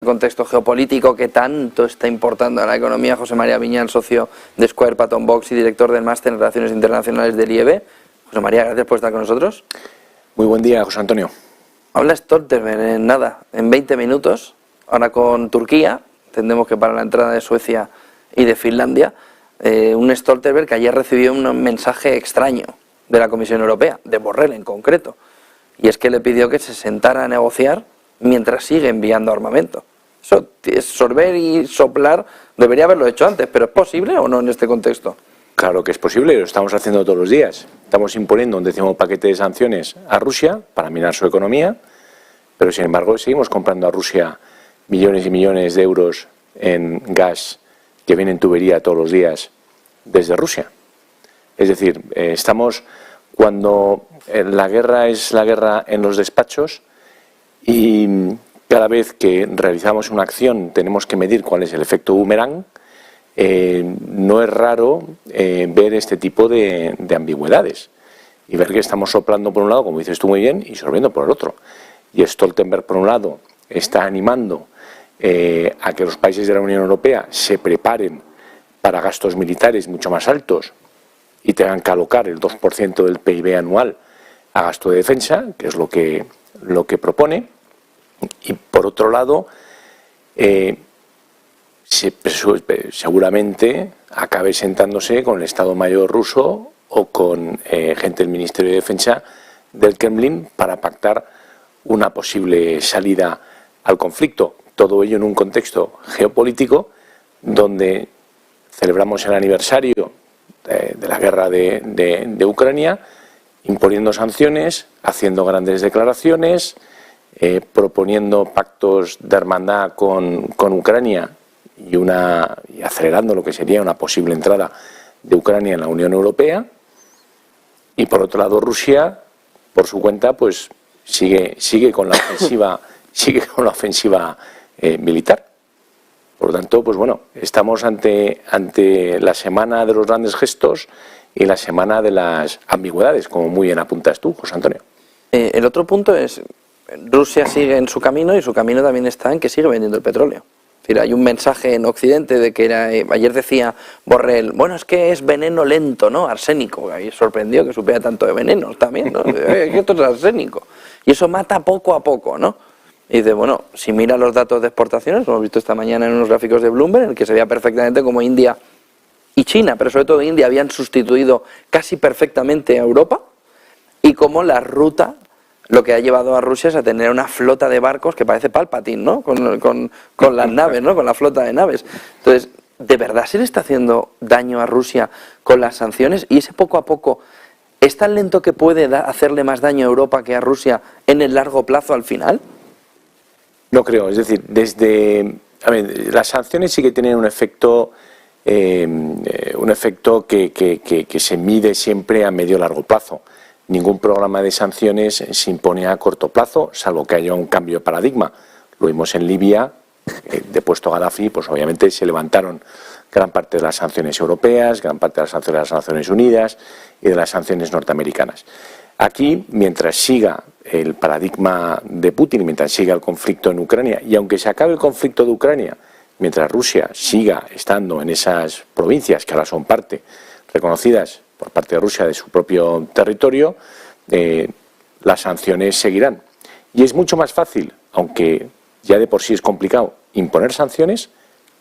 contexto geopolítico que tanto está importando a la economía. José María Viñal, socio de Square Patton Box y director del Máster en Relaciones Internacionales del IEB. José María, gracias por estar con nosotros. Muy buen día, José Antonio. Habla Stoltenberg en 20 minutos, ahora con Turquía, entendemos que para la entrada de Suecia y de Finlandia, un Stoltenberg que ayer recibió un mensaje extraño de la Comisión Europea, de Borrell en concreto, y es que le pidió que se sentara a negociar mientras sigue enviando armamento. Eso es sorber y soplar, debería haberlo hecho antes, pero ¿es posible o no en este contexto? Claro que es posible, lo estamos haciendo todos los días. Estamos imponiendo un 10º paquete de sanciones a Rusia para minar su economía, pero sin embargo seguimos comprando a Rusia millones y millones de euros en gas que viene en tubería todos los días desde Rusia. Es decir, estamos cuando la guerra es la guerra en los despachos y cada vez que realizamos una acción tenemos que medir cuál es el efecto boomerang. No es raro ver este tipo de ambigüedades y ver que estamos soplando por un lado, como dices tú muy bien, y sorbiendo por el otro. Y Stoltenberg, por un lado, está animando a que los países de la Unión Europea se preparen para gastos militares mucho más altos y tengan que alocar el 2% del PIB anual a gasto de defensa, que es lo que propone. Y por otro lado, seguramente acabe sentándose con el Estado Mayor ruso o con gente del Ministerio de Defensa del Kremlin para pactar una posible salida al conflicto. Todo ello en un contexto geopolítico donde celebramos el aniversario de la guerra de Ucrania, imponiendo sanciones, haciendo grandes declaraciones, proponiendo pactos de hermandad con Ucrania y acelerando lo que sería una posible entrada de Ucrania en la Unión Europea. Y por otro lado Rusia, por su cuenta, pues sigue con la ofensiva militar. Por lo tanto, pues bueno, estamos ante la semana de los grandes gestos y la semana de las ambigüedades, como muy bien apuntas tú, José Antonio. El otro punto es, Rusia sigue en su camino y su camino también está en que sigue vendiendo el petróleo. Es decir, hay un mensaje en Occidente de que ayer decía Borrell, bueno, es que es veneno lento, ¿no? Arsénico. Ahí sorprendió que supiera tanto de venenos también, ¿no? Que esto es arsénico. Y eso mata poco a poco, ¿no? Y dice, bueno, si mira los datos de exportaciones, lo hemos visto esta mañana en unos gráficos de Bloomberg, en el que se veía perfectamente como India y China, pero sobre todo India, habían sustituido casi perfectamente a Europa, y como la ruta lo que ha llevado a Rusia es a tener una flota de barcos que parece Palpatine, ¿no? Con las naves, ¿no? Con la flota de naves. Entonces, ¿de verdad se le está haciendo daño a Rusia con las sanciones? Y ese poco a poco es tan lento que puede hacerle más daño a Europa que a Rusia en el largo plazo al final. No creo, es decir, las sanciones sí que tienen un efecto que se mide siempre a medio largo plazo. Ningún programa de sanciones se impone a corto plazo, salvo que haya un cambio de paradigma. Lo vimos en Libia, depuesto Gaddafi, pues obviamente se levantaron gran parte de las sanciones europeas, gran parte de las sanciones de las Naciones Unidas y de las sanciones norteamericanas. Aquí, mientras siga el paradigma de Putin, mientras siga el conflicto en Ucrania, y aunque se acabe el conflicto de Ucrania, mientras Rusia siga estando en esas provincias que ahora son parte reconocidas por parte de Rusia de su propio territorio, las sanciones seguirán. Y es mucho más fácil, aunque ya de por sí es complicado, imponer sanciones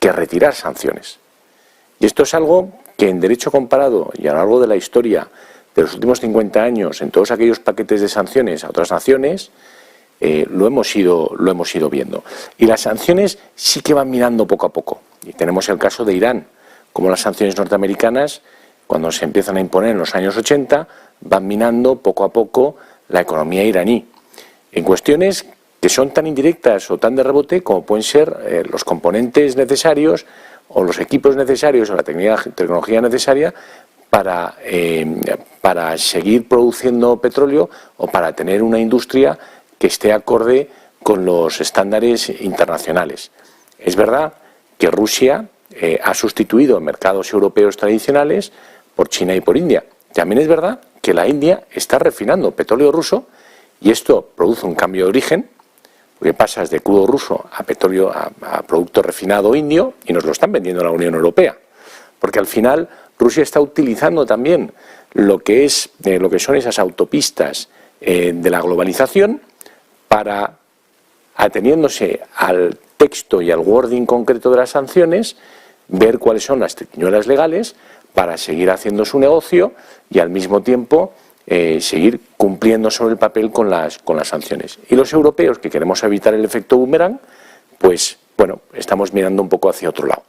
que retirar sanciones. Y esto es algo que en derecho comparado y a lo largo de la historia de los últimos 50 años, en todos aquellos paquetes de sanciones a otras naciones, lo hemos ido viendo. Y las sanciones sí que van mirando poco a poco. Y tenemos el caso de Irán, como las sanciones norteamericanas, cuando se empiezan a imponer en los años 80, van minando poco a poco la economía iraní. En cuestiones que son tan indirectas o tan de rebote como pueden ser los componentes necesarios o los equipos necesarios o la tecnología necesaria para seguir produciendo petróleo o para tener una industria que esté acorde con los estándares internacionales. Es verdad que Rusia ha sustituido mercados europeos tradicionales por China y por India. También es verdad que la India está refinando petróleo ruso y esto produce un cambio de origen, Porque pasas de crudo ruso a petróleo, a producto refinado indio, y nos lo están vendiendo la Unión Europea. Porque al final Rusia está utilizando también lo que son esas autopistas de la globalización para, ateniéndose al texto y al wording concreto de las sanciones, ver cuáles son las triquiñuelas legales para seguir haciendo su negocio y al mismo tiempo seguir cumpliendo sobre el papel con las sanciones. Y los europeos, que queremos evitar el efecto boomerang, pues bueno, estamos mirando un poco hacia otro lado.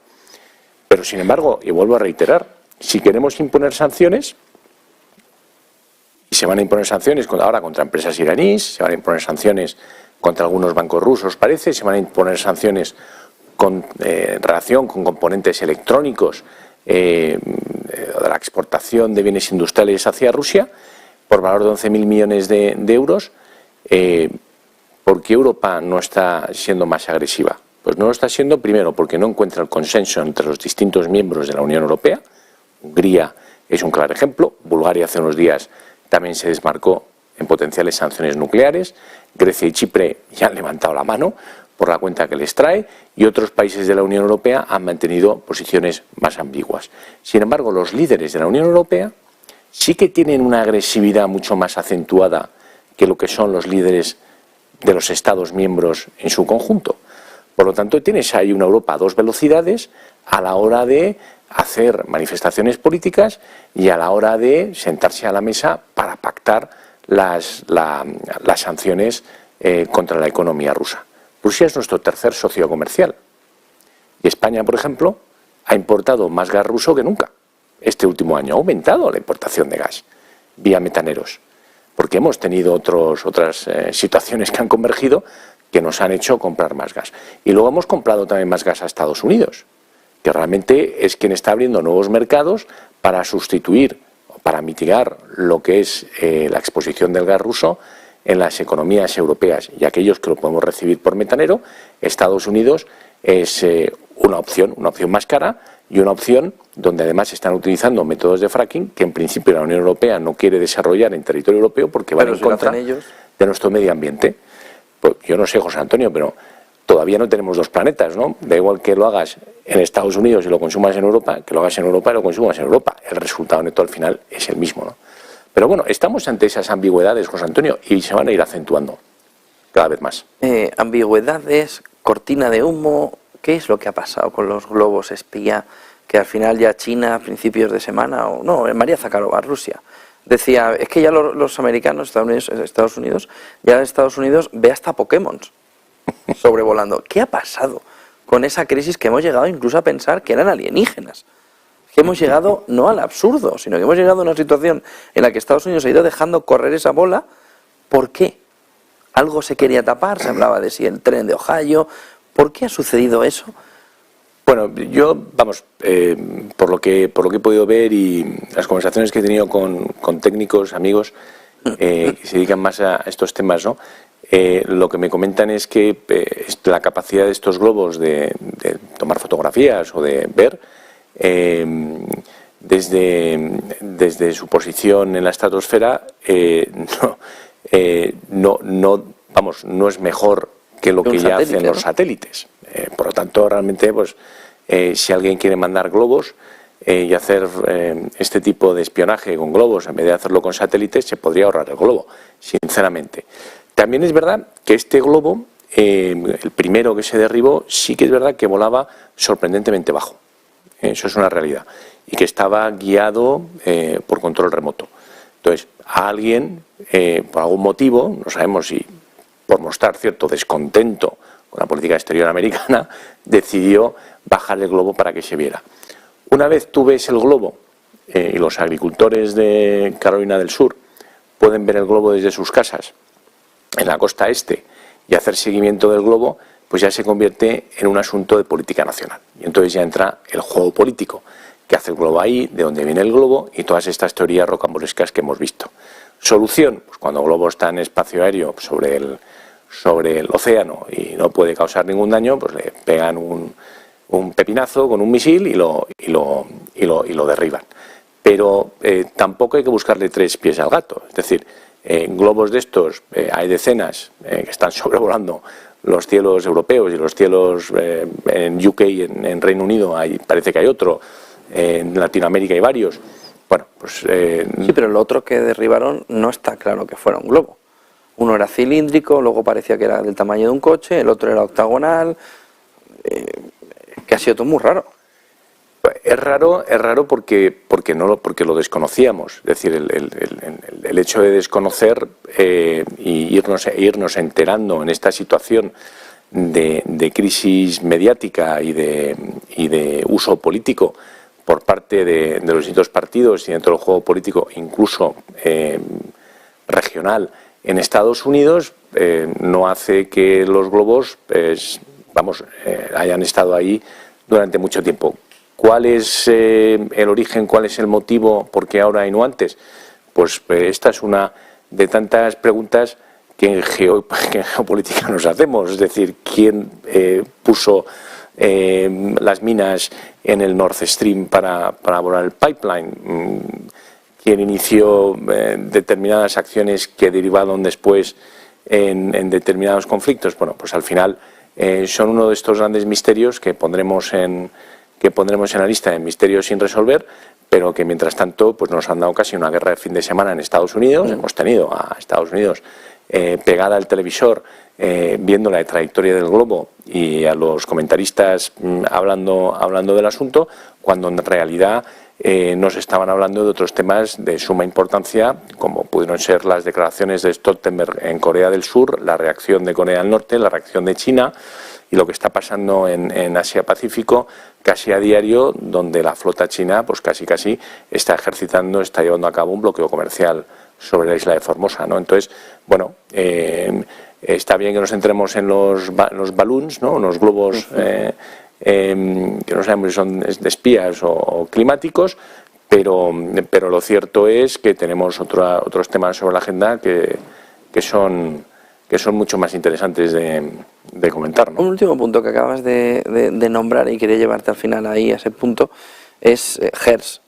Pero sin embargo, y vuelvo a reiterar, si queremos imponer sanciones, y se van a imponer sanciones ahora contra empresas iraníes, se van a imponer sanciones contra algunos bancos rusos, parece, se van a imponer sanciones en relación con componentes electrónicos de la exportación de bienes industriales hacia Rusia, por valor de 11.000 millones de euros. ¿Por qué Europa no está siendo más agresiva? Pues no lo está siendo, primero, porque no encuentra el consenso entre los distintos miembros de la Unión Europea. Hungría es un claro ejemplo. Bulgaria hace unos días también se desmarcó en potenciales sanciones nucleares. Grecia y Chipre ya han levantado la mano por la cuenta que les trae, y otros países de la Unión Europea han mantenido posiciones más ambiguas. Sin embargo, los líderes de la Unión Europea sí que tienen una agresividad mucho más acentuada que lo que son los líderes de los Estados miembros en su conjunto. Por lo tanto, tienes ahí una Europa a dos velocidades a la hora de hacer manifestaciones políticas y a la hora de sentarse a la mesa para pactar las sanciones contra la economía rusa. Rusia es nuestro tercer socio comercial. Y España, por ejemplo, ha importado más gas ruso que nunca. Este último año ha aumentado la importación de gas vía metaneros, porque hemos tenido otras situaciones que han convergido que nos han hecho comprar más gas. Y luego hemos comprado también más gas a Estados Unidos, que realmente es quien está abriendo nuevos mercados para sustituir o para mitigar lo que es la exposición del gas ruso en las economías europeas, y aquellos que lo podemos recibir por metanero. Estados Unidos es una opción más cara y una opción donde además se están utilizando métodos de fracking que en principio la Unión Europea no quiere desarrollar en territorio europeo porque van en contra de nuestro medio ambiente. Pues yo no sé, José Antonio, pero todavía no tenemos dos planetas, ¿no? Da igual que lo hagas en Estados Unidos y lo consumas en Europa, que lo hagas en Europa y lo consumas en Europa. El resultado neto al final es el mismo, ¿no? Pero bueno, estamos ante esas ambigüedades, José Antonio, y se van a ir acentuando cada vez más. Ambigüedades, cortina de humo. ¿Qué es lo que ha pasado con los globos espía? Que al final ya China, a principios de semana, o no, María Zakharova, Rusia, decía, es que ya los americanos, Estados Unidos, ya en Estados Unidos ve hasta Pokémon sobrevolando. ¿Qué ha pasado con esa crisis que hemos llegado incluso a pensar que eran alienígenas? Que hemos llegado no al absurdo, sino que hemos llegado a una situación en la que Estados Unidos ha ido dejando correr esa bola. ¿Por qué? Algo se quería tapar, se hablaba de si el tren de Ohio. ¿Por qué ha sucedido eso? Bueno, yo, por lo que he podido ver y las conversaciones que he tenido con técnicos, amigos, que se dedican más a estos temas, ¿no? Lo que me comentan es que la capacidad de estos globos de tomar fotografías o de ver, desde su posición en la estratosfera, no es mejor que lo que ya hacen los satélites. Por lo tanto, realmente, pues, si alguien quiere mandar globos y hacer este tipo de espionaje con globos en vez de hacerlo con satélites, se podría ahorrar el globo, sinceramente. También es verdad que este globo, el primero que se derribó, sí que es verdad que volaba sorprendentemente bajo. Eso es una realidad. Y que estaba guiado por control remoto. Entonces, a alguien, por algún motivo, no sabemos si por mostrar cierto descontento con la política exterior americana, decidió bajar el globo para que se viera. Una vez tú ves el globo, y los agricultores de Carolina del Sur pueden ver el globo desde sus casas en la costa este y hacer seguimiento del globo, pues ya se convierte en un asunto de política nacional. Y entonces ya entra el juego político. ¿Qué hace el globo ahí? ¿De dónde viene el globo? Y todas estas teorías rocambolescas que hemos visto. Solución, pues cuando el globo está en espacio aéreo sobre el océano y no puede causar ningún daño, pues le pegan un pepinazo con un misil y lo derriban. Pero tampoco hay que buscarle tres pies al gato. Es decir, globos de estos hay decenas que están sobrevolando los cielos europeos y los cielos en UK, en Reino Unido, parece que hay otro, en Latinoamérica hay varios. Bueno, pues... Sí, pero el otro que derribaron no está claro que fuera un globo. Uno era cilíndrico, luego parecía que era del tamaño de un coche, el otro era octagonal, que ha sido todo muy raro. Es raro porque lo desconocíamos. Es decir, el hecho de desconocer y irnos enterando en esta situación de crisis mediática y de uso político por parte de los distintos partidos y dentro del juego político, incluso regional, en Estados Unidos, no hace que los globos hayan estado ahí durante mucho tiempo. ¿Cuál es el origen, cuál es el motivo, por qué ahora y no antes? Pues esta es una de tantas preguntas que en geopolítica nos hacemos. Es decir, ¿quién puso las minas en el Nord Stream para volar el pipeline? ¿Quién inició determinadas acciones que derivaron después en determinados conflictos? Bueno, pues al final son uno de estos grandes misterios que pondremos en la lista de misterios sin resolver, pero que mientras tanto pues nos han dado casi una guerra de fin de semana en Estados Unidos. Hemos tenido a Estados Unidos pegada al televisor viendo la trayectoria del globo y a los comentaristas hablando del asunto, cuando en realidad nos estaban hablando de otros temas de suma importancia, como pudieron ser las declaraciones de Stoltenberg en Corea del Sur, la reacción de Corea del Norte, la reacción de China y lo que está pasando en Asia-Pacífico casi a diario, donde la flota china pues casi está llevando a cabo un bloqueo comercial sobre la isla de Formosa, ¿no? Entonces, bueno, está bien que nos centremos en los balloons, ¿no? Los globos que no sabemos si son de espías o climáticos, pero lo cierto es que tenemos otros temas sobre la agenda que son mucho más interesantes de comentar, ¿no? Un último punto que acabas de nombrar y quería llevarte al final ahí a ese punto es HERS,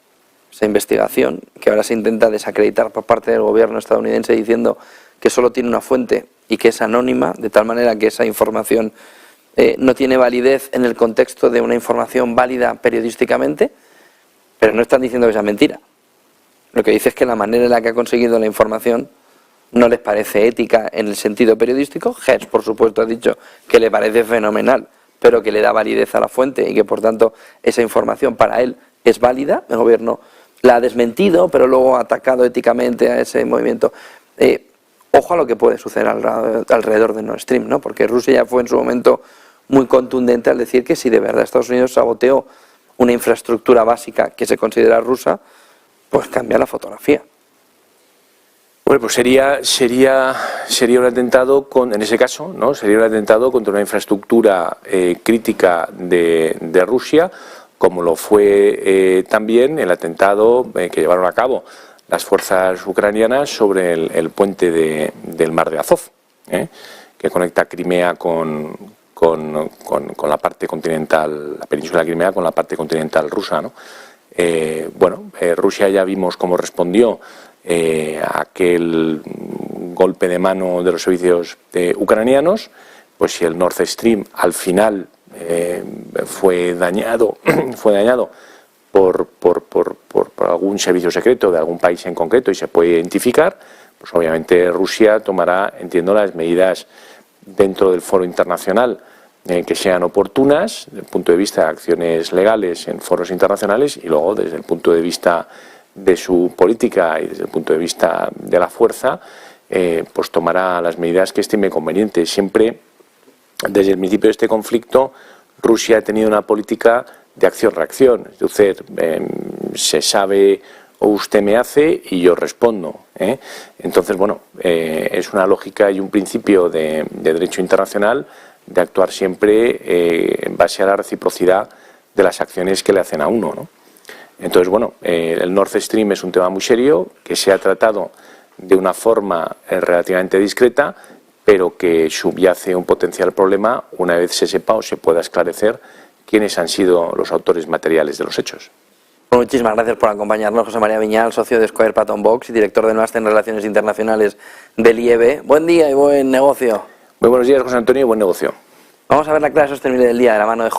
esa investigación que ahora se intenta desacreditar por parte del gobierno estadounidense diciendo que solo tiene una fuente y que es anónima, de tal manera que esa información no tiene validez en el contexto de una información válida periodísticamente, pero no están diciendo que sea mentira. Lo que dice es que la manera en la que ha conseguido la información no les parece ética en el sentido periodístico. HERS, por supuesto, ha dicho que le parece fenomenal, pero que le da validez a la fuente y que, por tanto, esa información para él es válida. El gobierno la ha desmentido, pero luego ha atacado éticamente a ese movimiento. Ojo a lo que puede suceder alrededor de Nord Stream, ¿no? Porque Rusia ya fue en su momento muy contundente al decir que si de verdad Estados Unidos saboteó una infraestructura básica que se considera rusa, pues cambia la fotografía. Bueno, pues sería un atentado en ese caso, ¿no? Sería un atentado contra una infraestructura crítica de Rusia, como lo fue también el atentado que llevaron a cabo las fuerzas ucranianas sobre el puente del Mar de Azov, que conecta Crimea con la parte continental, la península de Crimea con la parte continental rusa, ¿no? Rusia ya vimos cómo respondió a aquel golpe de mano de los servicios ucranianos. Pues si el Nord Stream al final fue dañado por algún servicio secreto de algún país en concreto y se puede identificar, pues obviamente Rusia tomará, entiendo, las medidas dentro del foro internacional que sean oportunas desde el punto de vista de acciones legales en foros internacionales y luego desde el punto de vista de su política y desde el punto de vista de la fuerza, pues tomará las medidas que estime convenientes. Siempre, desde el principio de este conflicto, Rusia ha tenido una política de acción-reacción, es decir, se sabe o usted me hace y yo respondo, Entonces, bueno, es una lógica y un principio de derecho internacional de actuar siempre en base a la reciprocidad de las acciones que le hacen a uno, ¿no? Entonces, bueno, el Nord Stream es un tema muy serio que se ha tratado de una forma relativamente discreta, pero que subyace un potencial problema una vez se sepa o se pueda esclarecer quiénes han sido los autores materiales de los hechos. Muchísimas gracias por acompañarnos, José María Viñal, socio de Square Patton Box y director de Máster en Relaciones Internacionales del IEB. Buen día y buen negocio. Muy buenos días, José Antonio, y buen negocio. Vamos a ver la clave sostenible del día de la mano de